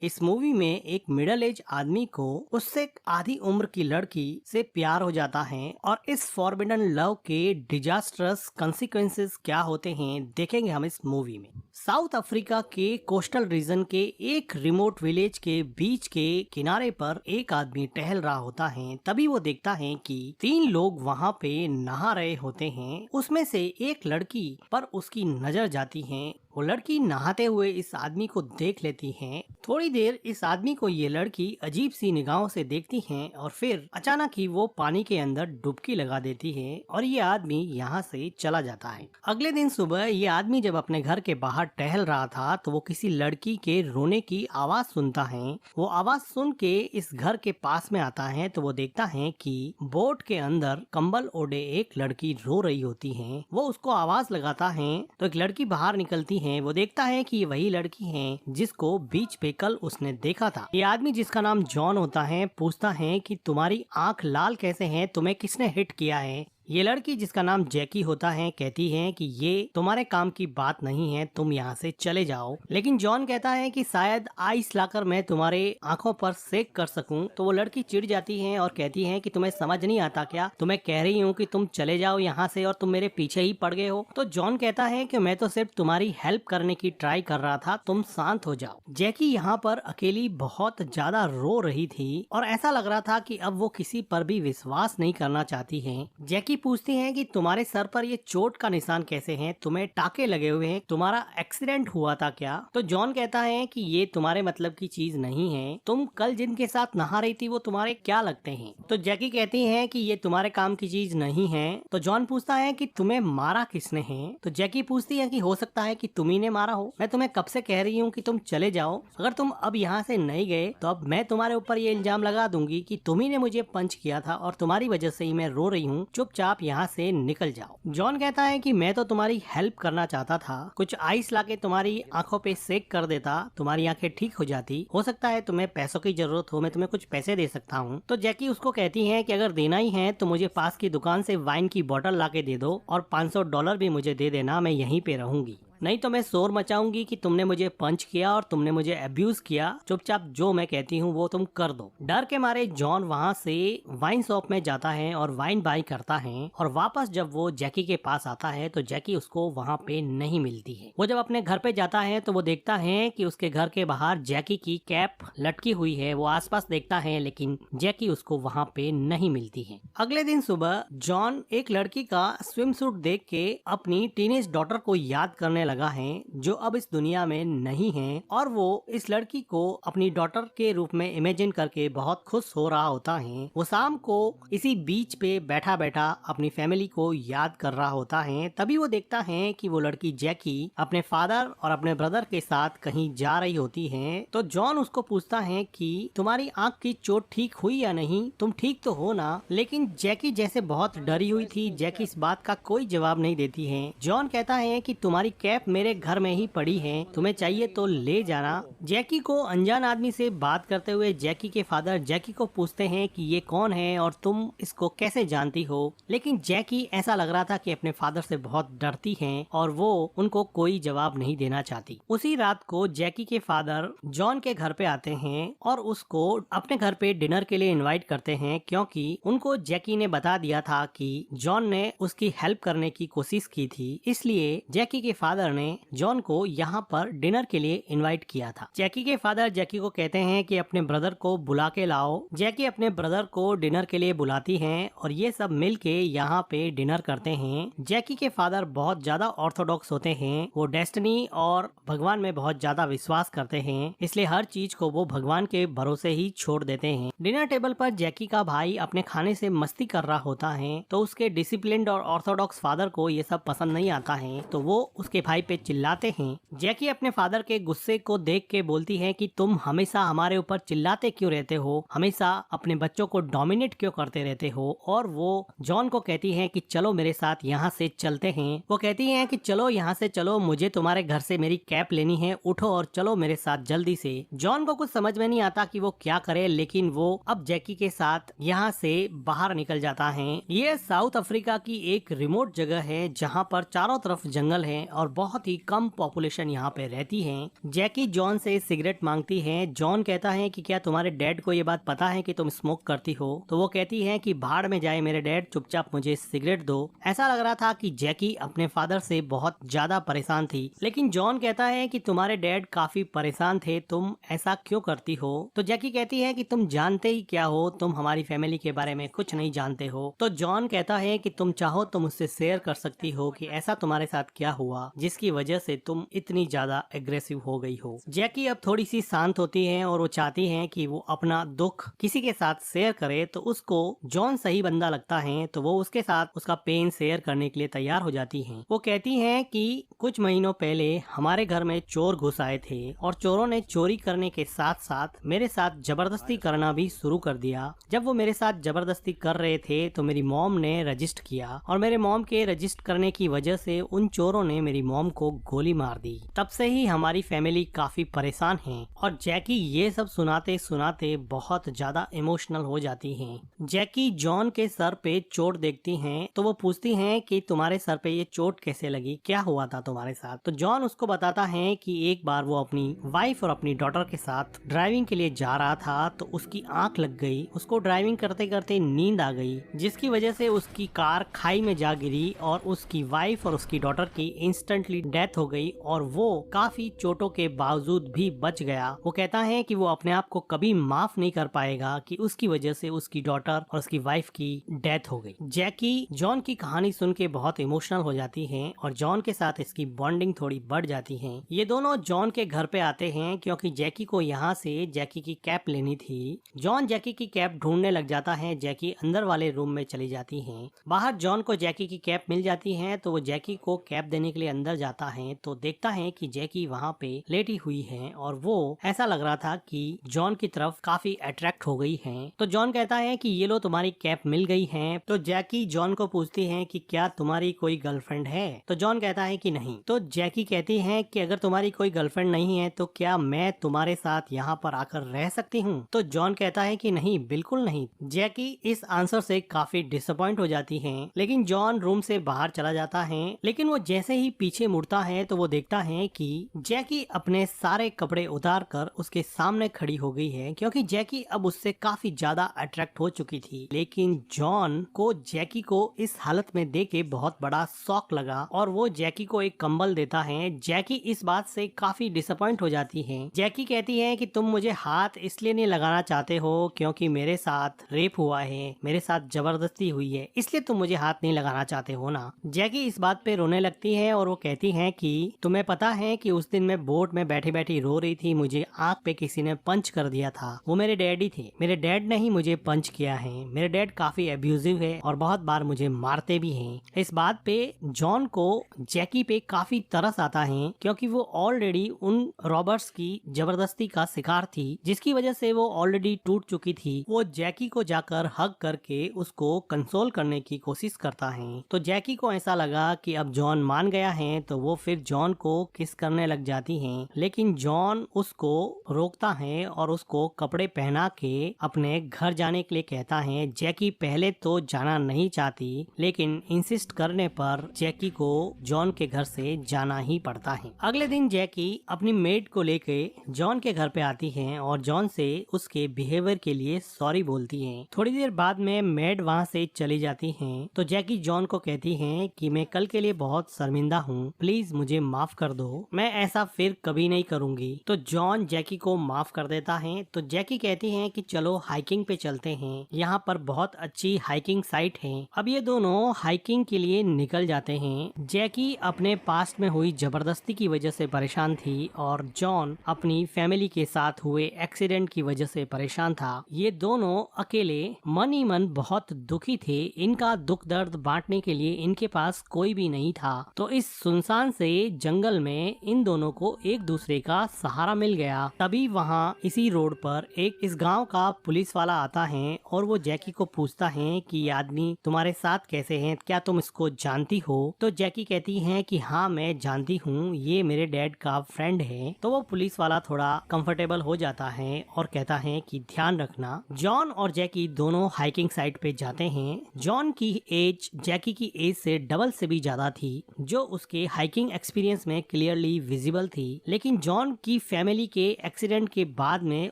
इस मूवी में एक मिडिल एज आदमी को उससे आधी उम्र की लड़की से प्यार हो जाता है और इस फॉरबिडन लव के डिजास्टरस कंसिक्वेंसेस क्या होते हैं देखेंगे हम इस मूवी में। साउथ अफ्रीका के कोस्टल रीजन के एक रिमोट विलेज के बीच के किनारे पर एक आदमी टहल रहा होता है। तभी वो देखता है कि 3 लोग वहाँ पे नहा रहे होते हैं। उसमें से एक लड़की पर उसकी नजर जाती है। वो लड़की नहाते हुए इस आदमी को देख लेती है। थोड़ी देर इस आदमी को ये लड़की अजीब सी निगाहों से देखती है और फिर अचानक ही वो पानी के अंदर डुबकी लगा देती है और ये आदमी यहाँ से चला जाता है। अगले दिन सुबह ये आदमी जब अपने घर के बाहर टहल रहा था तो वो किसी लड़की के रोने की आवाज सुनता है। वो आवाज सुन के इस घर के पास में आता है तो वो देखता है कि बोट के अंदर कंबल ओढ़े एक लड़की रो रही होती है। वो उसको आवाज लगाता है तो एक लड़की बाहर निकलती है। वो देखता है कि ये वही लड़की है जिसको बीच पे कल उसने देखा था। ये आदमी जिसका नाम जॉन होता है पूछता है कि तुम्हारी आंख लाल कैसे है, तुम्हें किसने हिट किया है। ये लड़की जिसका नाम जैकी होता है कहती है कि ये तुम्हारे काम की बात नहीं है, तुम यहाँ से चले जाओ। लेकिन जॉन कहता है कि शायद आइस लाकर मैं तुम्हारे आंखों पर सेक कर सकूं। तो वो लड़की चिढ़ जाती है और कहती है कि तुम्हें समझ नहीं आता क्या, तुम्हें कह रही हूँ कि तुम चले जाओ यहाँ से और तुम मेरे पीछे ही पड़ गए हो। तो जॉन कहता है कि मैं तो सिर्फ तुम्हारी हेल्प करने की ट्राई कर रहा था, तुम शांत हो जाओ। जैकी यहाँ पर अकेली बहुत ज्यादा रो रही थी और ऐसा लग रहा था कि अब वो किसी पर भी विश्वास नहीं करना चाहती है। जैकी पूछती हैं कि तुम्हारे सर पर ये चोट का निशान कैसे हैं, तुम्हें टाके लगे हुए हैं, तुम्हारा एक्सीडेंट हुआ था क्या। तो जॉन कहता है कि ये तुम्हारे मतलब की चीज नहीं है, तुम कल जिनके साथ नहा रही थी वो तुम्हारे क्या लगते हैं। तो जैकी कहती है कि ये तुम्हारे काम की चीज नहीं है। तो जॉन पूछता है कि तुम्हें मारा किसने है। तो जैकी पूछती है कि हो सकता है कि तुम ही ने मारा हो, मैं तुम्हें कब से कह रही हूँ कि तुम चले जाओ, अगर तुम अब यहाँ से नहीं गए तो अब मैं तुम्हारे ऊपर ये इल्जाम लगा दूंगी कि तुम ही ने मुझे पंच किया था और तुम्हारी वजह से ही मैं रो रही हूँ, चुपचाप यहाँ से निकल जाओ। जॉन कहता है कि मैं तो तुम्हारी हेल्प करना चाहता था, कुछ आइस लाके तुम्हारी आंखों पे सेक कर देता, तुम्हारी आंखें ठीक हो जाती। हो सकता है तुम्हें पैसों की जरूरत हो, मैं तुम्हें कुछ पैसे दे सकता हूँ। तो जैकी उसको कहती है कि अगर देना ही है तो मुझे पास की दुकान से वाइन की बोतल लाके दे दो और $500 भी मुझे दे देना, मैं यहीं पे रहूंगी, नहीं तो मैं शोर मचाऊंगी कि तुमने मुझे पंच किया और तुमने मुझे अब्यूज किया। चुपचाप जो मैं कहती हूँ वो तुम कर दो। डर के मारे जॉन वहाँ से वाइन शॉप में जाता है और वाइन बाई करता है और वापस जब वो जैकी के पास आता है तो जैकी उसको वहाँ पे नहीं मिलती है। वो जब अपने घर पे जाता है तो वो देखता है कि उसके घर के बाहर जैकी की कैप लटकी हुई है। वो आसपास देखता है लेकिन जैकी उसको वहाँ पे नहीं मिलती है। अगले दिन सुबह जॉन एक लड़की का स्विम सूट देख के अपनी टीनेज डॉटर को याद करने लगा है जो अब इस दुनिया में नहीं है और वो इस लड़की को अपनी डॉटर के रूप में इमेजिन करके बहुत खुश हो रहा होता है। वो शाम को इसी बीच पे बैठा बैठा अपनी फैमिली को याद कर रहा होता है। तभी वो देखता है कि वो लड़की जैकी अपने फादर और अपने ब्रदर के साथ कहीं जा रही होती है। तो जॉन उसको पूछता है कि तुम्हारी आंख की चोट ठीक हुई या नहीं, तुम ठीक तो हो ना। लेकिन जैकी जैसे बहुत डरी हुई थी, जैकी इस बात का कोई जवाब नहीं देती है। जॉन कहता है कि तुम्हारी कैप मेरे घर में ही पड़ी है, तुम्हें चाहिए तो ले जाना। जैकी को अनजान आदमी से बात करते हुए जैकी के फादर जैकी को पूछते हैं कि ये कौन है और तुम इसको कैसे जानती हो। लेकिन जैकी ऐसा लग रहा था कि अपने फादर से बहुत डरती है और वो उनको कोई जवाब नहीं देना चाहती। उसी रात को जैकी के फादर जॉन के घर पे आते हैं और उसको अपने घर पे डिनर के लिए इनवाइट करते हैं क्योंकि उनको जैकी ने बता दिया था कि जॉन ने उसकी हेल्प करने की कोशिश की थी, इसलिए जैकी के फादर ने जॉन को यहाँ पर डिनर के लिए इनवाइट किया था। जैकी के फादर जैकी को कहते हैं कि अपने ब्रदर को बुला के लाओ। जैकी अपने ब्रदर को डिनर के लिए बुलाती हैं और ये सब मिल के यहाँ पे डिनर करते हैं। जैकी के फादर बहुत ज्यादा ऑर्थोडॉक्स होते हैं, वो डेस्टिनी और भगवान में बहुत ज्यादा विश्वास करते हैं, इसलिए हर चीज को वो भगवान के भरोसे ही छोड़ देते हैं। डिनर टेबल पर जैकी का भाई अपने खाने से मस्ती कर रहा होता है तो उसके डिसिप्लिन्ड और ऑर्थोडॉक्स फादर को ये सब पसंद नहीं आता है तो वो उसके भाई पे चिल्लाते हैं। जैकी अपने फादर के गुस्से को देख के बोलती है कि तुम हमेशा हमारे ऊपर चिल्लाते क्यों रहते हो, हमेशा अपने बच्चों को डोमिनेट क्यों करते रहते हो। और वो जॉन को कहती है कि चलो मेरे साथ यहाँ से चलते हैं। वो कहती है कि चलो यहाँ से चलो, मुझे तुम्हारे घर से मेरी कैप लेनी है, उठो और चलो मेरे साथ जल्दी से। जॉन को कुछ समझ में नहीं आता कि वो क्या करे, लेकिन वो अब जैकी के साथ यहाँ से बाहर निकल जाता है। ये साउथ अफ्रीका की एक रिमोट जगह है जहाँ पर चारों तरफ जंगल है और बहुत बहुत ही कम पॉपुलेशन यहाँ पे रहती है। जैकी जॉन से सिगरेट मांगती है। जॉन कहता है कि क्या तुम्हारे डैड को ये बात पता है कि तुम स्मोक करती हो? तो वो कहती है कि भाड़ में जाए मेरे डैड, चुपचाप मुझे सिगरेट दो। ऐसा लग रहा था कि जैकी अपने फादर से बहुत ज्यादा परेशान थी, लेकिन जॉन कहता है कि तुम्हारे डैड काफी परेशान थे, तुम ऐसा क्यों करती हो? तो जैकी कहती है कि तुम जानते ही क्या हो, तुम हमारी फैमिली के बारे में कुछ नहीं जानते हो। तो जॉन कहता है कि तुम चाहो तो मुझसे शेयर कर सकती हो कि ऐसा तुम्हारे साथ क्या हुआ जिसकी वजह से तुम इतनी ज्यादा एग्रेसिव हो गई हो। जैकी अब थोड़ी सी शांत होती है और वो चाहती है कि वो अपना दुख किसी के साथ शेयर करे, तो उसको जॉन सही बंदा लगता है, तो वो उसके साथ उसका पेन शेयर करने के लिए तैयार हो जाती है। वो कहती है कि कुछ महीनों पहले हमारे घर में चोर घुस आए थे और चोरों ने चोरी करने के साथ साथ मेरे साथ जबरदस्ती करना भी शुरू कर दिया। जब वो मेरे साथ जबरदस्ती कर रहे थे तो मेरी मॉम ने रजिस्ट किया और मेरे मॉम के रजिस्ट करने की वजह से उन चोरों ने मेरी मॉम को गोली मार दी। तब से ही हमारी फैमिली काफी परेशान है। और जैकी ये सब सुनाते सुनाते बहुत ज्यादा इमोशनल हो जाती है। जैकी जॉन के सर पे चोट देखती हैं तो वो पूछती हैं कि तुम्हारे सर पे ये चोट कैसे लगी, क्या हुआ था तुम्हारे साथ? तो जॉन उसको बताता है कि एक बार वो अपनी वाइफ और अपनी डॉटर के साथ ड्राइविंग के लिए जा रहा था तो उसकी आंख लग गई, उसको ड्राइविंग करते करते नींद आ गई, जिसकी वजह से उसकी कार खाई में जा गिरी और उसकी वाइफ और उसकी डॉटर की इंस्टेंटली डेथ हो गई और वो काफी चोटों के बावजूद भी बच गया। वो कहता है कि वो अपने आप को कभी माफ नहीं कर पाएगा कि उसकी वजह से उसकी डॉटर और उसकी वाइफ की डेथ हो गई। जैकी जॉन की कहानी सुन के बहुत इमोशनल हो जाती है और जॉन के साथ इसकी बॉन्डिंग थोड़ी बढ़ जाती है। ये दोनों जॉन के घर पे आते हैं क्योंकि जैकी को यहाँ से जैकी की कैप लेनी थी। जॉन जैकी की कैप ढूंढने लग जाता है। जैकी अंदर वाले रूम में चली जाती है। बाहर जॉन को जैकी की कैप मिल जाती है तो वो जैकी को कैप देने के लिए अंदर जाता है तो देखता है कि जैकी वहाँ पे लेटी हुई है और वो ऐसा लग रहा था कि जॉन की तरफ काफी अट्रैक्ट हो गई है। तो जॉन कहता है कि ये लो तुम्हारी कैप मिल गई है। तो जैकी जॉन को पूछती है कि क्या तुम्हारी कोई गर्लफ्रेंड है? तो जॉन कहता है कि नहीं। तो जैकी कहती है कि अगर तुम्हारी कोई गर्लफ्रेंड नहीं है तो क्या मैं तुम्हारे साथ यहाँ पर आकर रह सकती हूँ? तो जॉन कहता है कि नहीं, बिल्कुल नहीं। जैकी इस आंसर से काफी डिसअपॉइंट हो जाती है, लेकिन जॉन रूम से बाहर चला जाता है। लेकिन वो जैसे ही पीछे मुड़ता है तो वो देखता है कि जैकी अपने सारे कपड़े उतार कर उसके सामने खड़ी हो गई है, क्योंकि जैकी अब उससे काफी ज्यादा अट्रैक्ट हो चुकी थी। लेकिन जॉन को जैकी को इस हालत में देख के बहुत बड़ा शॉक लगा और वो जैकी को एक कंबल देता है। जैकी इस बात से काफी डिसअपॉइंट हो जाती है। जैकी कहती है कि तुम मुझे हाथ इसलिए नहीं लगाना चाहते हो क्योंकि मेरे साथ रेप हुआ है, मेरे साथ जबरदस्ती हुई है, इसलिए तुम मुझे हाथ नहीं लगाना चाहते हो ना। जैकी इस बात पे रोने लगती है और वो कहती है कि तुम्हें पता है कि उस दिन मैं बोट में बैठी बैठी रो रही थी, मुझे आंख पे किसी ने पंच कर दिया था। वो मेरे डैडी थे, मेरे डैड ने ही मुझे पंच किया है। मेरे डैड काफी अब्यूजिव है और बहुत बार मुझे मारते भी हैं। इस बात पे जॉन को जैकी पे काफी तरस आता है क्योंकि वो ऑलरेडी उन रॉबर्ट्स की जबरदस्ती का शिकार थी, जिसकी वजह से वो ऑलरेडी टूट चुकी थी। वो जैकी को जाकर हग करके उसको कंसोल करने की कोशिश करता है। तो जैकी को ऐसा लगा कि अब जॉन मान गया है तो वो फिर जॉन को किस करने लग जाती है, लेकिन जॉन उसको रोकता है और उसको कपड़े पहना के अपने घर जाने के लिए कहता है। जैकी पहले तो जाना नहीं चाहती, लेकिन इंसिस्ट करने पर जैकी को जॉन के घर से जाना ही पड़ता है। अगले दिन जैकी अपनी मेड को लेके जॉन के घर पे आती है और जॉन से उसके बिहेवियर के लिए सॉरी बोलती है। थोड़ी देर बाद में मेड वहाँ से चली जाती है तो जैकी जॉन को कहती है कि मैं कल के लिए बहुत शर्मिंदा हूँ, प्लीज मुझे माफ कर दो, मैं ऐसा फिर कभी नहीं करूँगी। तो जॉन जैकी को माफ कर देता है। तो जैकी कहती है कि चलो हाइकिंग पे चलते हैं, यहाँ पर बहुत अच्छी हाइकिंग साइट है। अब ये दोनों हाइकिंग के लिए निकल जाते हैं। जैकी अपने पास्ट में हुई जबरदस्ती की वजह से परेशान थी और जॉन अपनी फैमिली के साथ हुए एक्सीडेंट की वजह से परेशान था। ये दोनों अकेले मन ही मन बहुत दुखी थे। इनका दुख दर्द बांटने के लिए इनके पास कोई भी नहीं था। तो इस सुनसान से जंगल में इन दोनों को एक दूसरे का सहारा मिल गया। तभी वहाँ इसी रोड पर एक इस गांव का पुलिस वाला आता है और वो जैकी को पूछता है कि ये आदमी तुम्हारे साथ कैसे है, क्या तुम इसको जानती हो? तो जैकी कहती है कि हाँ मैं जानती हूँ, ये मेरे डैड का फ्रेंड है। तो वो पुलिस वाला थोड़ा कंफर्टेबल हो जाता है और कहता है कि ध्यान रखना। जॉन और जैकी दोनों हाइकिंग साइट पे जाते हैं। जॉन की एज जैकी की एज से डबल से भी ज्यादा थी, जो उसके हाइकिंग एक्सपीरियंस में क्लियरली विजिबल थी, लेकिन जॉन की फैमिली के एक्सीडेंट के बाद में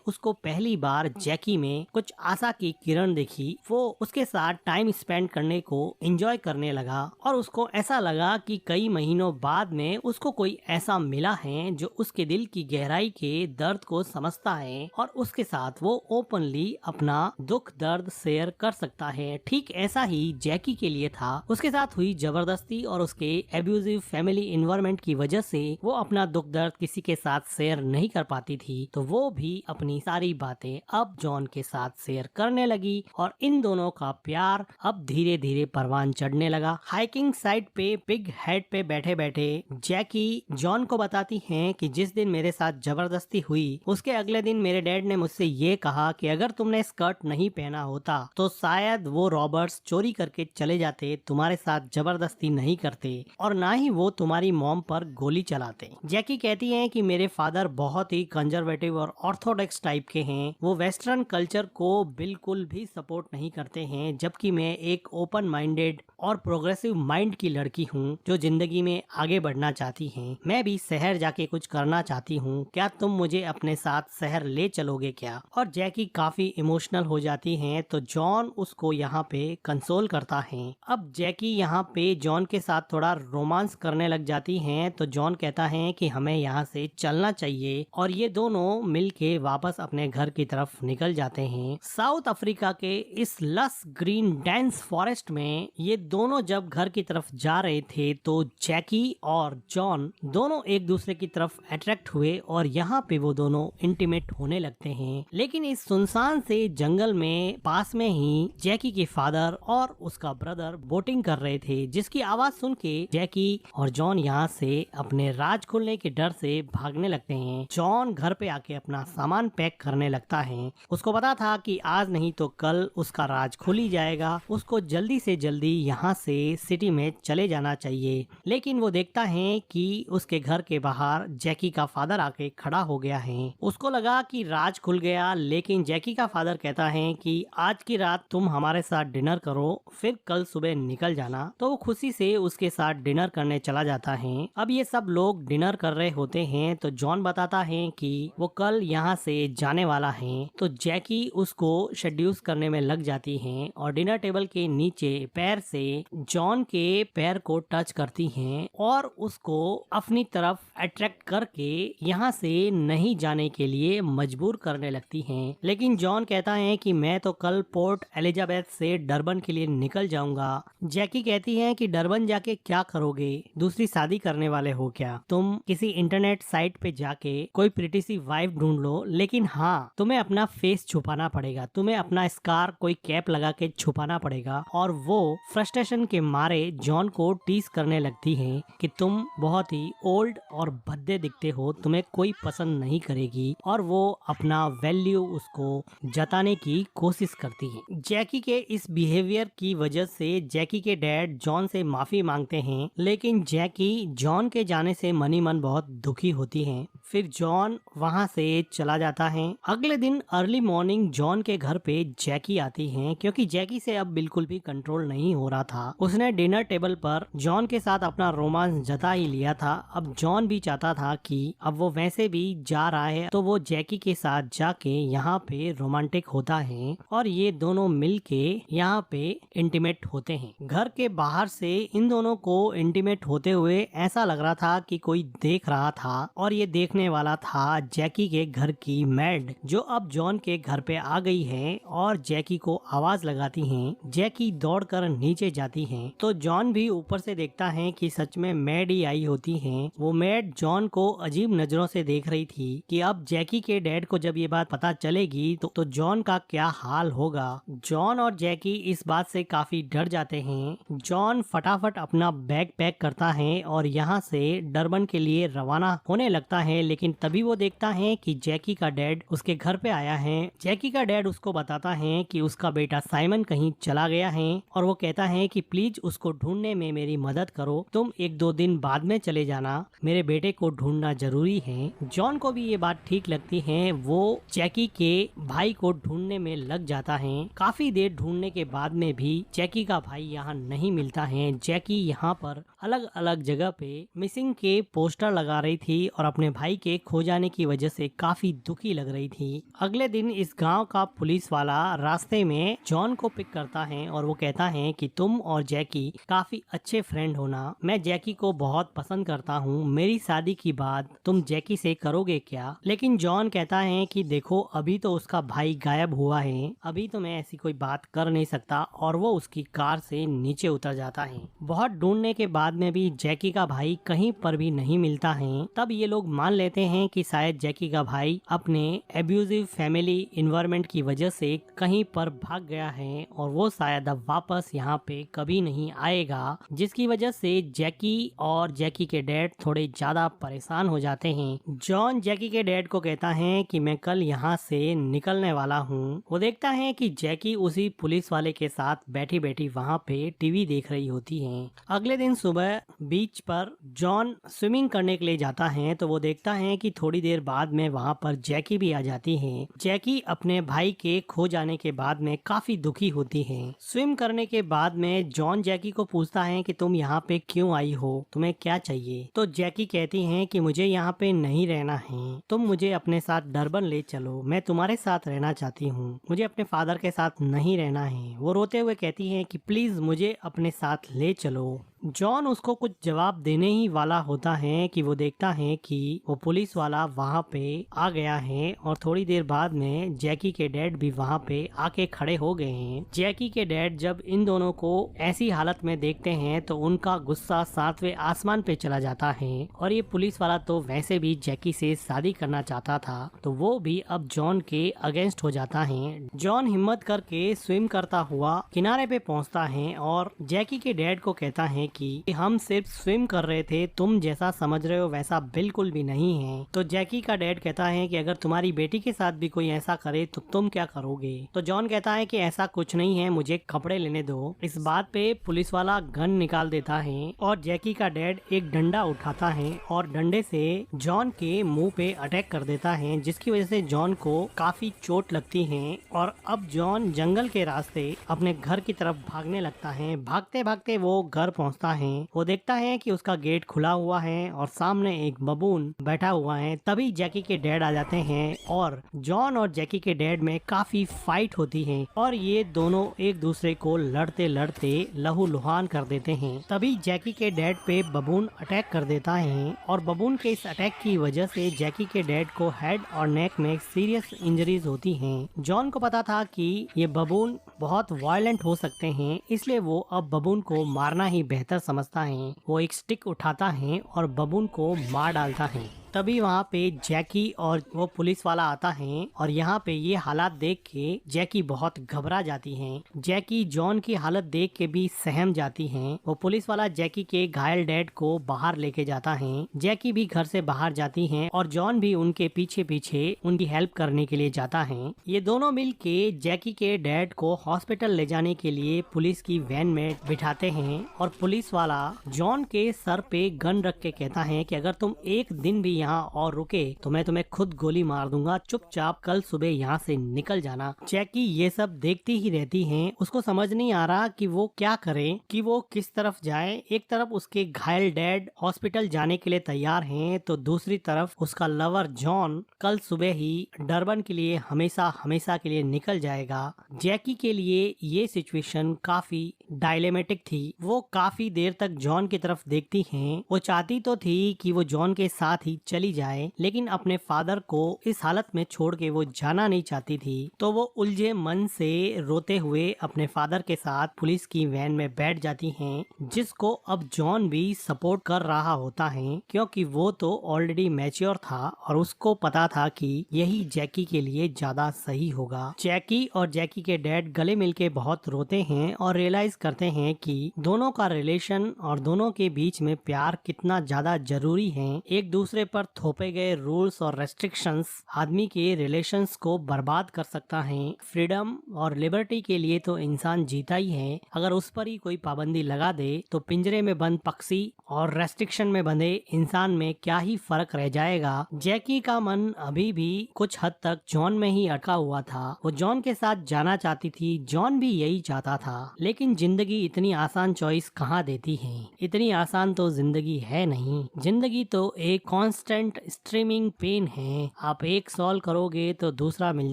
उसको पहली बार जैकी में कुछ आशा की किरण दिखी। वो उसके साथ टाइम स्पेंड करने को एंजॉय करने लगा और उसको ऐसा लगा कि कई महीनों बाद में उसको कोई ऐसा मिला है जो उसके दिल की गहराई के दर्द को समझता है और उसके साथ वो ओपनली अपना दुख दर्द शेयर कर सकता है। ठीक ऐसा ही जैकी के लिए था। उसके साथ हुई जबरदस्ती और उसके एब्यूजिव फैमिली इन्वायरमेंट की वजह से वो अपना दुख दर्द किसी के साथ शेयर नहीं कर पाती थी, तो वो भी अपनी सारी बातें अब जॉन के साथ शेयर करने लगी और इन दोनों का प्यार अब धीरे धीरे परवान चढ़ने लगा। हाइकिंग साइट पे पिग हेड पे बैठे बैठे जैकी जॉन को बताती है कि जिस दिन मेरे साथ जबरदस्ती हुई उसके अगले दिन मेरे डैड ने मुझसे ये कहा कि अगर तुमने स्कर्ट नहीं पहना होता तो शायद वो रॉबर्ट्स चोरी करके चले जाते, तुम्हारे साथ जबरदस्ती नहीं करते और ना ही वो तुम्हारी मॉम पर गोली चलाते। जैकी कहती है कि मेरे फादर बहुत ही कंजर्वेटिव और ऑर्थोडॉक्स टाइप के हैं। वो वेस्टर्न कल्चर को बिल्कुल भी सपोर्ट नहीं करते हैं, जबकि मैं एक ओपन माइंडेड और प्रोग्रेसिव माइंड की लड़की हूँ जो जिंदगी में आगे बढ़ना चाहती है। मैं भी शहर जाके कुछ करना चाहती हूँ, क्या तुम मुझे अपने साथ शहर ले चलोगे क्या? और जैकी काफी इमोशनल हो जाती है तो जॉन उसको यहाँ पे कंसोल करता है। अब जैकी यहाँ पे जॉन के साथ थोड़ा रोमांस करने लग जाती हैं, तो जॉन कहता है कि हमें यहाँ से चलना चाहिए और ये दोनों मिलके वापस अपने घर की तरफ निकल जाते हैं। साउथ अफ्रीका के इस लस ग्रीन डेंस फॉरेस्ट में ये दोनों जब घर की तरफ जा रहे थे तो जैकी और जॉन दोनों एक दूसरे की तरफ अट्रैक्ट हुए और यहाँ पे वो दोनों इंटीमेट होने लगते हैं। लेकिन इस सुनसान से जंगल में पास में ही जैकी के फादर और उसका ब्रदर बोटिंग कर रहे थे, जिसकी आवाज सुन के जैकी और जॉन यहाँ से अपने राज खुलने के डर से भागने लगते हैं। जॉन घर पे आके अपना सामान पैक करने लगता है। उसको पता था कि आज नहीं तो कल उसका राज खुल ही जाएगा, उसको जल्दी से जल्दी यहाँ से सिटी में चले जाना चाहिए। लेकिन वो देखता है कि उसके घर के बाहर जैकी का फादर आके खड़ा हो गया है। उसको लगा कि राज खुल गया, लेकिन जैकी का फादर कहता है कि आज की रात तुम हमारे साथ डिनर करो, फिर कल सुबह निकल जाना। तो वो खुशी से उसके साथ डिनर करने चला जाता है। अब ये सब लोग डिनर कर रहे होते हैं तो जॉन बताता है कि वो कल यहाँ से जाने वाला है, तो जैकी उसको शेड्यूस करने में लग जाती है और डिनर टेबल के नीचे पैर से जॉन के पैर को टच करती हैं और उसको अपनी तरफ अट्रैक्ट करके यहाँ से नहीं जाने के लिए मजबूर करने लगती हैं। लेकिन जॉन कहता है कि मैं तो कल पोर्ट एलिजाबेथ से डरबन के लिए निकल जाऊंगा। जैकी कहती है कि डरबन जाके क्या करोगे, दूसरी शादी करने वाले हो क्या? तुम किसी इंटरनेट साइट पे जाके कोई प्रिटी सी वाइफ ढूंढ लो, लेकिन हाँ तुम्हें अपना फेस छुपाना पड़ेगा, तुम्हें अपना स्कार कोई कैप लगा के छुपाना पड़ेगा। और वो फ्रस्ट्रेशन के मारे जॉन को टीज करने लगती है कि तुम बहुत ही ओल्ड और भद्दे दिखते हो, तुम्हें कोई पसंद नहीं करेगी और वो अपना वैल्यू उसको जताने की कोशिश करती है। जैकी के इस बिहेवियर की वजह से जैकी के डैड जॉन से माफी मांगते हैं, लेकिन जैकी जॉन के जाने से मनी मन बहुत दुखी होती है। फिर जॉन वहाँ से चला जाता है। अगले दिन अर्ली मॉर्निंग जॉन के घर पे जैकी आती है, क्योंकि जैकी से अब बिल्कुल भी कंट्रोल नहीं हो रहा था। उसने डिनर टेबल पर जॉन के साथ अपना रोमांस जता ही लिया था। अब जॉन भी चाहता था कि अब वो वैसे भी जा रहा है तो वो जैकी के साथ जाके यहाँ पे रोमांटिक होता है और ये दोनों मिलके यहाँ पे इंटीमेट होते हैं। घर के बाहर से इन दोनों को इंटीमेट होते हुए ऐसा लग रहा था कि कोई देख रहा था और ये देखने वाला था जैकी के घर की मैड, जो अब जॉन के घर पे आ गई है और जैकी को आवाज लगाती है। जैकी दौड़कर नीचे जाती है तो जॉन भी ऊपर से देखता है कि सच में मैड ही आई होती है। वो मैड जॉन को अजीब नजरों से देख रही थी कि अब जैकी के डैड को जब ये बात पता चलेगी तो जॉन का क्या हाल होगा। जॉन और जैकी इस बात से काफी डर जाते हैं। जॉन फटाफट अपना बैग पैक करता है और यहाँ से डरबन के लिए रवाना होने लगता है, लेकिन तभी वो देखता है कि जैकी का डैड उसके घर पे आया है। जैकी का डैड उसको बताता है कि उसका बेटा साइमन कहीं चला गया है और वो कहता है कि प्लीज उसको ढूंढने में मेरी मदद करो, तुम 1-2 दिन बाद में चले जाना, मेरे बेटे को ढूंढना जरूरी है। जॉन को भी ये बात ठीक लगती है। वो जैकी के भाई को ढूंढने में लग जाता है। काफी देर ढूंढने के बाद में भी जैकी का भाई यहाँ नहीं मिलता है। जैकी यहाँ पर अलग अलग अलग जगह पे मिसिंग के पोस्टर लगा रही थी और अपने भाई के खो जाने की वजह से काफी दुखी लग रही थी। अगले दिन इस गांव का पुलिस वाला रास्ते में जॉन को पिक करता है और वो कहता है कि तुम और जैकी काफी अच्छे फ्रेंड हो ना। मैं जैकी को बहुत पसंद करता हूँ, मेरी शादी की बात तुम जैकी से करोगे क्या? लेकिन जॉन कहता है कि देखो अभी तो उसका भाई गायब हुआ है, अभी तो मैं ऐसी कोई बात कर नहीं सकता, और वो उसकी कार से नीचे उतर जाता है। बहुत ढूंढने के बाद में भी जैकी का भाई कहीं पर भी नहीं मिलता है। तब ये लोग मान लेते हैं कि शायद जैकी का भाई अपने एब्यूजिव फैमिली इन्वायरमेंट की वजह से कहीं पर भाग गया है और वो शायद अब वापस यहाँ पे कभी नहीं आएगा, जिसकी वजह से जैकी और जैकी के डैड थोड़े ज्यादा परेशान हो जाते हैं। जॉन जैकी के डैड को कहता है कि मैं कल यहाँ से निकलने वाला हूँ। वो देखता है कि जैकी उसी पुलिस वाले के साथ बैठी बैठी वहाँ पे टीवी देख रही होती है। अगले दिन सुबह बीच पर जॉन स्विमिंग करने के लिए जाता है तो वो देखता है कि थोड़ी देर बाद में वहाँ पर जैकी भी आ जाती है। जैकी अपने भाई के खो जाने के बाद में काफी दुखी होती है। स्विम करने के बाद में जॉन जैकी को पूछता है कि तुम यहाँ पे क्यों आई हो, तुम्हें क्या चाहिए? तो जैकी कहती है कि मुझे यहाँ पे नहीं रहना है, तुम मुझे अपने साथ डरबन ले चलो, मैं तुम्हारे साथ रहना चाहती हूँ, मुझे अपने फादर के साथ नहीं रहना है। वो रोते हुए कहती है कि प्लीज मुझे अपने साथ ले चलो। जॉन उसको कुछ जवाब देने ही वाला होता है कि वो देखता है कि वो पुलिस वाला वहाँ पे आ गया है और थोड़ी देर बाद में जैकी के डैड भी वहाँ पे आके खड़े हो गए हैं। जैकी के डैड जब इन दोनों को ऐसी हालत में देखते हैं तो उनका गुस्सा 7वें आसमान पे चला जाता है और ये पुलिस वाला तो वैसे भी जैकी से शादी करना चाहता था, तो वो भी अब जॉन के अगेंस्ट हो जाता है। जॉन हिम्मत करके स्विम करता हुआ किनारे पे पहुँचता है और जैकी के डैड को कहता है कि हम सिर्फ स्विम कर रहे थे, तुम जैसा समझ रहे हो वैसा बिल्कुल भी नहीं है। तो जैकी का डैड कहता है कि अगर तुम्हारी बेटी के साथ भी कोई ऐसा करे तो तुम क्या करोगे? तो जॉन कहता है कि ऐसा कुछ नहीं है, मुझे कपड़े लेने दो। इस बात पे पुलिस वाला गन निकाल देता है और जैकी का डैड एक डंडा उठाता है और डंडे से जॉन के मुंह पे अटैक कर देता है, जिसकी वजह से जॉन को काफी चोट लगती है और अब जॉन जंगल के रास्ते अपने घर की तरफ भागने लगता है। भागते भागते वो घर पहुँचता है। वो देखता है कि उसका गेट खुला हुआ है और सामने एक बबून बैठा हुआ है। तभी जैकी के डैड आ जाते हैं और जॉन और जैकी के डैड में काफी फाइट होती है और ये दोनों एक दूसरे को लड़ते लड़ते लहूलुहान कर देते हैं। तभी जैकी के डैड पे बबून अटैक कर देता है और बबून के इस अटैक की वजह से जैकी के डैड को हेड और नेक में सीरियस इंजरीज होती हैं। जॉन को पता था कि ये बबून बहुत वायलेंट हो सकते हैं, इसलिए वो अब बबून को मारना ही बेहतर समझता है। वो एक स्टिक उठाता है और बबून को मार डालता है। तभी वहाँ पे जैकी और वो पुलिस वाला आता है और यहाँ पे ये हालात देख के जैकी बहुत घबरा जाती है। जैकी जॉन की हालत देख के भी सहम जाती है। वो पुलिस वाला जैकी के घायल डैड को बाहर लेके जाता है। जैकी भी घर से बाहर जाती है और जॉन भी उनके पीछे पीछे उनकी हेल्प करने के लिए जाता है। ये दोनों मिल के जैकी के डैड को हॉस्पिटल ले जाने के लिए पुलिस की वैन में बिठाते हैं और पुलिस वाला जॉन के सर पे गन रख के कहता है कि अगर तुम एक दिन भी यहाँ और रुके तो मैं तुम्हें खुद गोली मार दूंगा, चुपचाप कल सुबह यहाँ से निकल जाना। जैकी ये सब देखती ही रहती है। उसको समझ नहीं आ रहा कि वो क्या करे, कि वो किस तरफ जाए। एक तरफ उसके घायल डैड हॉस्पिटल जाने के लिए तैयार हैं, तो दूसरी तरफ उसका लवर जॉन कल सुबह ही डरबन के लिए हमेशा हमेशा के लिए निकल जाएगा। जैकी के लिए ये सिचुएशन काफी डायलेमेटिक थी। वो काफी देर तक जॉन की तरफ देखती हैं। वो चाहती तो थी कि वो जॉन के साथ ही चली जाए, लेकिन अपने फादर को इस हालत में छोड़ के वो जाना नहीं चाहती थी। तो वो उलझे मन से रोते हुए अपने फादर के साथ पुलिस की वैन में बैठ जाती हैं, जिसको अब जॉन भी सपोर्ट कर रहा होता है, क्योंकि वो तो ऑलरेडी मैच्योर था और उसको पता था कि यही जैकी के लिए ज्यादा सही होगा। जैकी और जैकी के डैड गले मिलके बहुत रोते हैं और रियलाइज करते हैं कि दोनों का रिलेशन और दोनों के बीच में प्यार कितना ज्यादा जरूरी है। एक दूसरे पर थोपे गए रूल्स और रेस्ट्रिक्शंस आदमी के रिलेशंस को बर्बाद कर सकता है। फ्रीडम और लिबर्टी के लिए तो इंसान जीता ही है, अगर उस पर ही कोई पाबंदी लगा दे तो पिंजरे में बंद पक्षी और रेस्ट्रिक्शन में बंधे इंसान में क्या ही फर्क रह जाएगा। जैकी का मन अभी भी कुछ हद तक जॉन में ही अटका हुआ था। वो जॉन के साथ जाना चाहती थी, जॉन भी यही चाहता था, लेकिन जिंदगी इतनी आसान चॉइस कहाँ देती है। इतनी आसान तो जिंदगी है नहीं। जिंदगी तो एक कांस्टेंट स्ट्रीमिंग पेन है। आप एक सॉल्व करोगे तो दूसरा मिल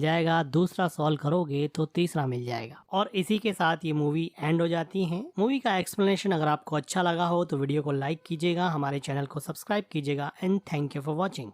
जाएगा, दूसरा सॉल्व करोगे तो तीसरा मिल जाएगा। और इसी के साथ ये मूवी एंड हो जाती है। मूवी का एक्सप्लेनेशन अगर आपको अच्छा लगा हो तो वीडियो को लाइक कीजिएगा, हमारे चैनल को सब्सक्राइब कीजिएगा and thank you for watching.